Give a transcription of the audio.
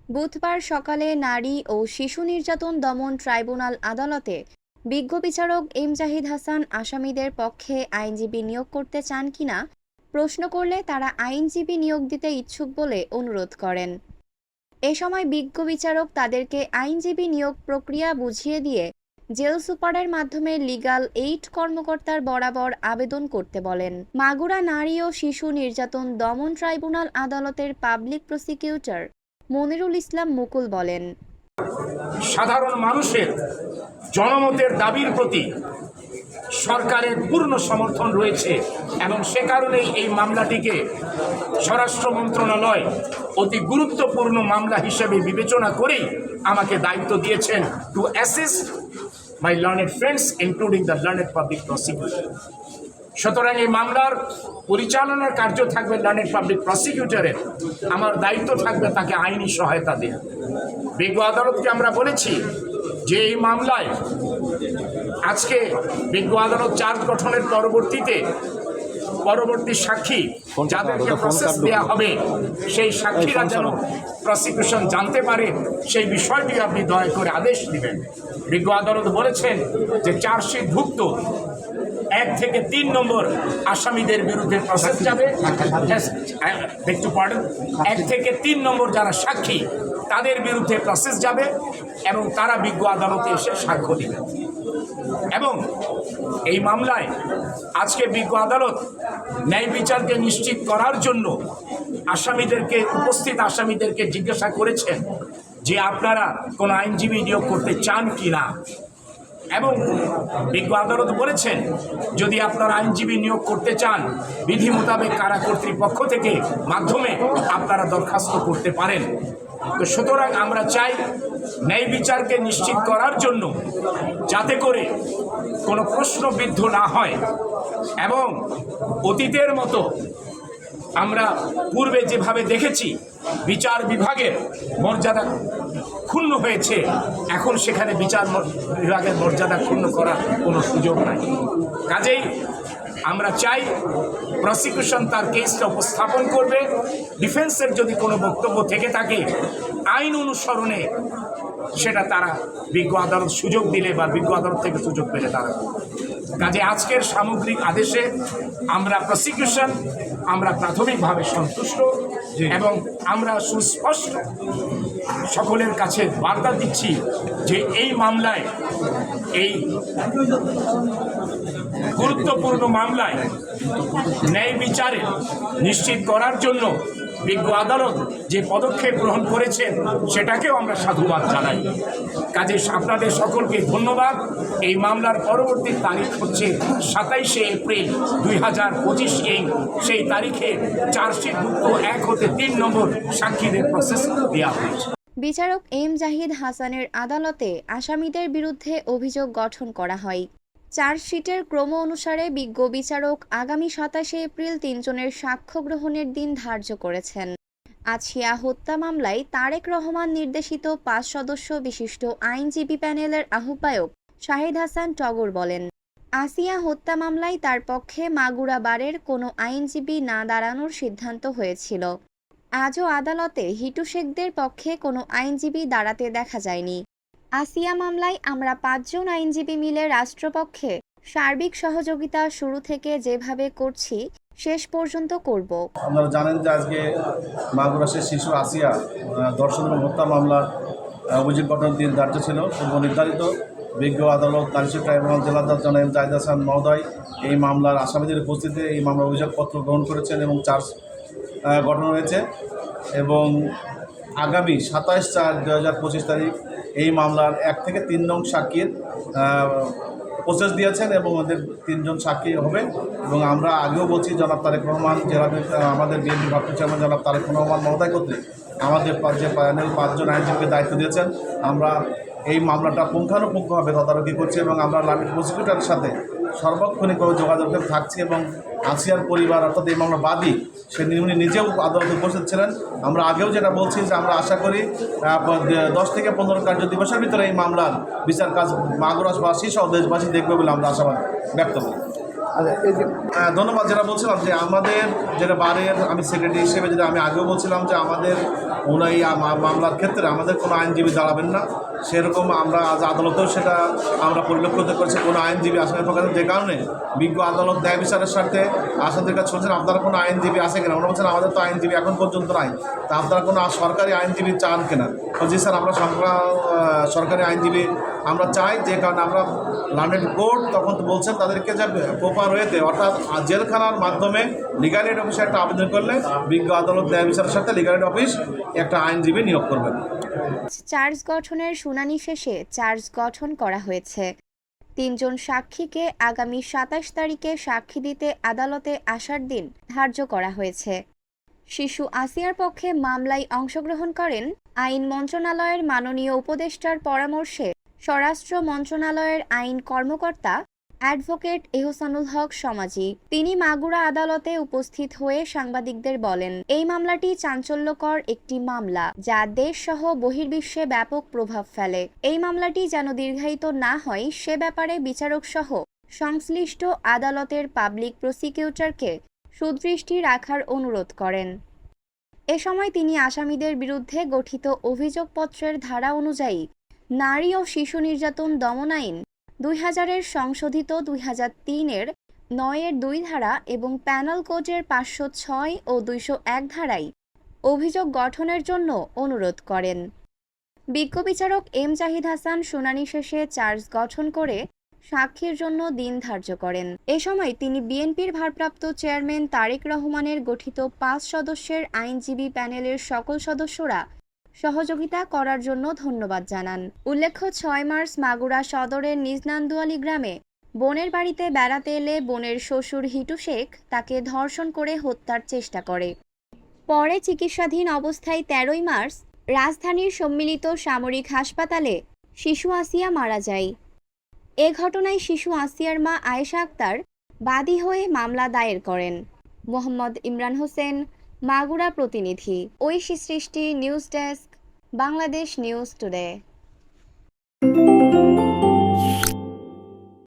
বুধবার সকালে নারী ও শিশু নির্যাতন দমন ট্রাইব্যুনাল আদালতে বিজ্ঞ বিচারক এম জাহিদ হাসান আসামিদের পক্ষে আইনজীবী নিয়োগ করতে চান কিনা প্রশ্ন করলে তারা আইনজীবী নিয়োগ দিতে ইচ্ছুক বলে অনুরোধ করেন। এ সময় বিজ্ঞ বিচারক তাদেরকে আইনজীবী নিয়োগ প্রক্রিয়া বুঝিয়ে দিয়ে জেল সুপারের মাধ্যমে লিগ্যাল এইড কর্মকর্তার বরাবর আবেদন করতে বলেন। মাগুরা নারী ও শিশু নির্যাতন দমন ট্রাইব্যুনাল আদালতের পাবলিক প্রসিকিউটর মনিরুল ইসলাম মুকুল বলেন, সাধারণ মানুষের জনমতের দাবির প্রতি সরকারের পূর্ণ সমর্থন রয়েছে এবং সে কারণেই এই মামলাটিকে স্বরাষ্ট্র মন্ত্রণালয় অতি গুরুত্বপূর্ণ মামলা হিসেবে বিবেচনা করেই আমাকে দায়িত্ব দিয়েছেন two assist my learned friends including the learned public prosecutor. সুতরাং এই মামলার পরিচালনার কার্য থাকবে লার্নেড পাবলিক প্রসিকিউটরের, আমার দায়িত্ব থাকবে তাকে আইনি সহায়তা দেওয়া। বিজ্ঞ আদালতকে আমরা বলেছি যে এই মামলায় আজকে বিজ্ঞ আদালত চার্জ গঠনের পরবর্তী সাক্ষী যাদেরকে প্রসেস দেওয়া হবে সেই সাক্ষীরা যেন প্রসিকিউশন জানতে পারে সেই বিষয়টি আপনি দয়া করে আদেশ দিবেন। বিজ্ঞ আদালত বলেছেন যে চার্জশিটভুক্ত 1 থেকে 3 নম্বর আসামিদের বিরুদ্ধে প্রসেস যাবে, 1 থেকে 3 নম্বর যারা সাক্ষী তাদের বিরুদ্ধে প্রসেস যাবে এবং তারা বিজ্ঞ আদালতে এসে সাক্ষ্য দিবেন। এবং এই মামলায় আজকে বিজ্ঞ আদালত ন্যায় বিচারকে নিশ্চিত করার জন্য উপস্থিত আসামিদেরকে জিজ্ঞাসা করেছেন যে আপনারা কোনো আইনজীবী নিয়োগ করতে চান কি না, এবং বিজ্ঞ আদালত বলেছেন যদি আপনারা আইনজীবী নিয়োগ করতে চান বিধি মোতাবেক কারা কর্তৃপক্ষ থেকে মাধ্যমে আপনারা দরখাস্ত করতে পারেন। তো সুতরাং আমরা চাই ন্যায় বিচারকে নিশ্চিত করার জন্য যাতে করে কোনো প্রশ্নবিদ্ধ না হয় এবং অতীতের মতো আমরা পূর্বে যেভাবে দেখেছি বিচার বিভাগের মর্যাদা ক্ষুণ্ণ হয়েছে, এখন সেখানে বিচার বিভাগের মর্যাদা ক্ষুণ্ণ করার কোনো সুযোগ নাই। কাজেই আমরা চাই প্রসিকিউশন তার কেসটা উপস্থাপন করবে, ডিফেন্সের যদি কোনো বক্তব্য থেকে থাকে আইন অনুসরণে সেটা তারা বিজ্ঞ আদালত সুযোগ দিলে বা বিজ্ঞ আদালত থেকে সুযোগ পেলে তারা। কাজে আজকের সামগ্রিক আদেশে আমরা প্রসিকিউশন আমরা প্রাথমিকভাবে সন্তুষ্ট এবং আমরা সুস্পষ্ট সকলের কাছে বার্তা দিচ্ছি যে এই মামলায়, এই গুরুত্বপূর্ণ মামলায় ন্যায় বিচারে নিশ্চিত করার জন্য বিজ্ঞ আদালত যে পদক্ষেপ গ্রহণ করেছেন সেটাকেও আমরা সাধুবাদ জানাই। কাজে আপনাদের সকলকে ধন্যবাদ। এই মামলার পরবর্তী তারিখ হচ্ছে 27শে এপ্রিল 2025। সেই তারিখে চার্জশিটভুক্ত 1 হতে 3 নম্বর সাক্ষীদের প্রসেস দেওয়া হয়েছে। বিচারক এম জাহিদ হাসানের আদালতে আসামিদের বিরুদ্ধে অভিযোগ গঠন করা হয়। চার্জশিটের ক্রম অনুসারে বিজ্ঞ বিচারক আগামী 27শে এপ্রিল 3 জনের সাক্ষ্য গ্রহণের দিন ধার্য করেছেন। আছিয়া হত্যা মামলায় তারেক রহমান নির্দেশিত 5 সদস্য বিশিষ্ট আইনজীবী প্যানেলের আহ্বায়ক শাহিদ হাসান টগর বলেন, আসিয়া হত্যা মামলায় তার পক্ষে মাগুরা বারের কোনো আইনজীবী না দাঁড়ানোর সিদ্ধান্ত হয়েছিল। আজও আদালতে হিটু শেখদের পক্ষে কোনো আইনজীবী দাঁড়াতে দেখা যায়নি। আসিয়া মামলায় আমরা 5 জন আইনজীবী মিলে রাষ্ট্রপক্ষে সার্বিক সহযোগিতা শুরু থেকে যেভাবে করছি শেষ পর্যন্ত করব। আপনারা জানেন যে আজকে মাগুরা শিশু আসিয়া ধর্ষণ এবং হত্যা মামলা অভিযোগ গঠনের দিন ধার্য ছিল পূর্ব নির্ধারিত। বিজ্ঞ আদালত নারী ট্রাইব্যুনাল জেলা জজ জনাব জাহিদ হাসান মহোদয় এই মামলার আসামিদের উপস্থিতিতে এই মামলার অভিযোগপত্র গ্রহণ করেছেন এবং চার্জ গঠন হয়েছে এবং আগামী 27/4/2025 তারিখ এই মামলার 1 থেকে 3 নং সাক্ষীর প্রসেস দিয়েছেন এবং ওদের 3 জন সাক্ষী হবে। এবং আমরা আগেও বলছি জনাব তারেক রহমান জেলা আমাদের বিএনপি ভারপ্রাপ্ত চেয়ারম্যান জনাব তারেক রহমান মহোদয় কর্তৃক আমাদের যে প্যানেল 5 জন আইনজীবীকে দায়িত্ব দিয়েছেন। আমরা এই মামলাটা পুঙ্খানুপুঙ্খভাবে তদারকি করছি এবং আমরা লামিট প্রসিকিউটরের সাথে সর্বক্ষণিকভাবে যোগাযোগে থাকছি এবং আসিয়ার পরিবার অর্থাৎ এই মামলা বাদী উনি নিজেও আদালতে উপস্থিত ছিলেন। আমরা আগেও যেটা বলছি যে আমরা আশা করি 10 থেকে 15 কার্য দিবসের ভিতরে এই মামলার বিচার কাজ মাগুরাবাসী সহ দেশবাসী দেখবে বলে আমরা আশাবাদ ব্যক্ত করি। আচ্ছা, এই যে ধন্যবাদ। যেটা বলছিলাম যে আমাদের যেটা বারের আমি সেক্রেটারি হিসেবে যেটা আমি আগেও বলছিলাম যে আমাদের এই মামলার ক্ষেত্রে আমাদের কোনো আইনজীবী দাঁড়াবেন না, সেরকম আমরা আজ আদালতেও সেটা আমরা পরিলক্ষিত করছি। কোনো আইনজীবী আসামি পক্ষে যে কারণে বিজ্ঞ আদালত ন্যায় বিচারের স্বার্থে আসামিদের কাছে শুনছেন আপনারা কোনো আইনজীবী আছে কিনা। ওরা বলছেন আমাদের তো আইনজীবী এখন পর্যন্ত নাই, তা আপনারা কোনো সরকারি আইনজীবী চান কিনা। জি স্যার, আমরা সরকারি আইনজীবী আমরা চাই, যে কারণে আমরা লন্ডন কোর্ট তখন তো বলছেন তাদেরকে যে প্রপার ওয়েতে অর্থাৎ জেলখানার মাধ্যমে লিগাল এড অফিসে একটা আবেদন করলে বিজ্ঞ আদালত ন্যায় বিচারের সাথে লিগাল এড অফিস একটা আইনজীবী নিয়োগ করবেন। চার্জ গঠনের শুনানি শেষে চার্জ গঠন করা হয়েছে। 3 জন সাক্ষীকে আগামী 27 তারিখে সাক্ষী দিতে আদালতে আসার দিন ধার্য করা হয়েছে। শিশু আসিয়ার পক্ষে মামলায় অংশগ্রহণ করেন আইন মন্ত্রণালয়ের মাননীয় উপদেষ্টার পরামর্শে স্বরাষ্ট্র মন্ত্রণালয়ের আইন কর্মকর্তা অ্যাডভোকেট এহসানুল হক সমাজি। তিনি মাগুরা আদালতে উপস্থিত হয়ে সাংবাদিকদের বলেন, এই মামলাটি চাঞ্চল্যকর একটি মামলা যা দেশসহ বহির্বিশ্বে ব্যাপক প্রভাব ফেলে। এই মামলাটি যেন দীর্ঘায়িত না হয় সে ব্যাপারে বিচারক সহ সংশ্লিষ্ট আদালতের পাবলিক প্রসিকিউটরকে সুদৃষ্টি রাখার অনুরোধ করেন। এ সময় তিনি আসামিদের বিরুদ্ধে গঠিত অভিযোগপত্রের ধারা অনুযায়ী নারী ও শিশু নির্যাতন দমন আইন 2000-এর সংশোধিত 2003-এর 9-এর 2 ধারা এবং প্যানাল কোডের 506 ও 201 ধারায় অভিযোগ গঠনের জন্য অনুরোধ করেন। বিজ্ঞ বিচারক এম জাহিদ হাসান শুনানি শেষে চার্জ গঠন করে সাক্ষীর জন্য দিন ধার্য করেন। এ সময় তিনি বিএনপির ভারপ্রাপ্ত চেয়ারম্যান তারেক রহমানের গঠিত 5 সদস্যের আইনজীবী প্যানেলের সকল সদস্যরা সহযোগিতা করার জন্য ধন্যবাদ জানান। উল্লেখ্য 6 মার্চ মাগুরা সদরের নিজনান্দুয়ালি গ্রামে বোনের বাড়িতে বেড়াতে এলে বোনের শ্বশুর হিটু শেখ তাকে ধর্ষণ করে হত্যার চেষ্টা করে। পরে চিকিৎসাধীন অবস্থায় 13 মার্চ রাজধানীর সম্মিলিত সামরিক হাসপাতালে শিশু আসিয়া মারা যায়। এ ঘটনায় শিশু আসিয়ার মা আয়েশা আক্তার বাদী হয়ে মামলা দায়ের করেন। মোহাম্মদ ইমরান হোসেন, মাগুরা প্রতিনিধি, ঐশী সৃষ্টি, news desk, Bangladesh news today.